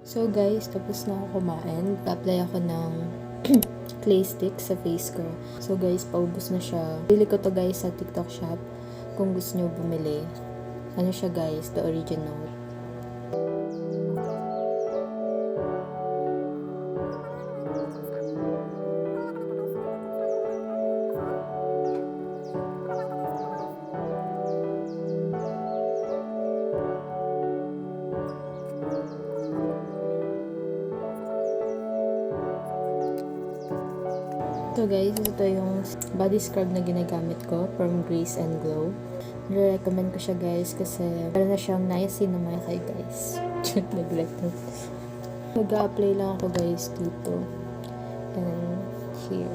So guys, tapos na ako kumain. Pa-apply ako ng clay stick sa face ko. So guys, paubos na siya. Bili ko to guys sa TikTok shop. Kung gusto nyo bumili. Ano siya guys, the original. So guys, ito yung body scrub na ginagamit ko from Grace and Glow. Nire-recommend ko siya guys kasi para na siyang niacinamide guys. Neglected. Mag-a-apply lang ako guys dito. And here.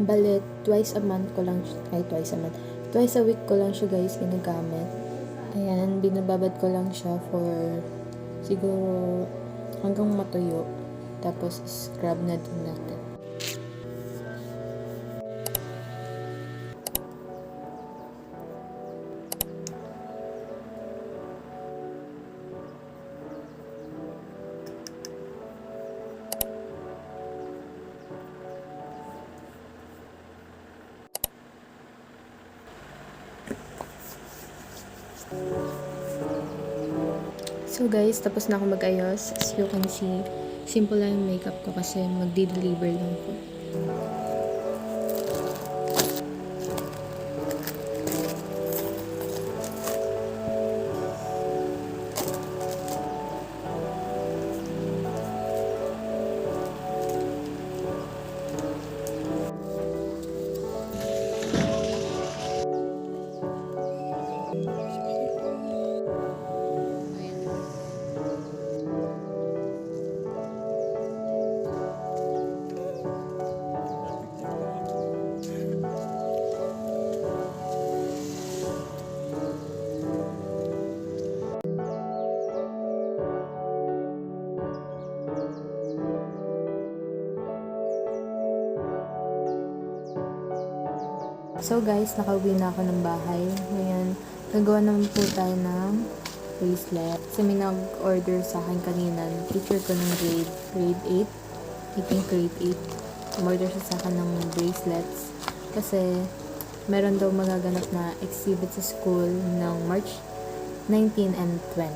Bale, twice a week ko lang siya guys ginagamit. Ayan, binababad ko lang siya for siguro hanggang matuyo. Tapos scrub na din natin. So guys, tapos na ako mag-ayos. As you can see, simple lang yung makeup ko kasi magdi-deliver lang ko. So guys, nakauwi na ako ng bahay. Ngayon, nagawa naman po tayo ng bracelet. Kasi may nag-order sa akin kanina. Teacher ko ng grade 8. I think grade 8. Umorder siya sa akin ng bracelets. Kasi meron daw magaganap na exhibit sa school ng March 19 and 20.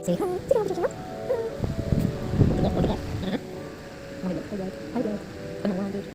See?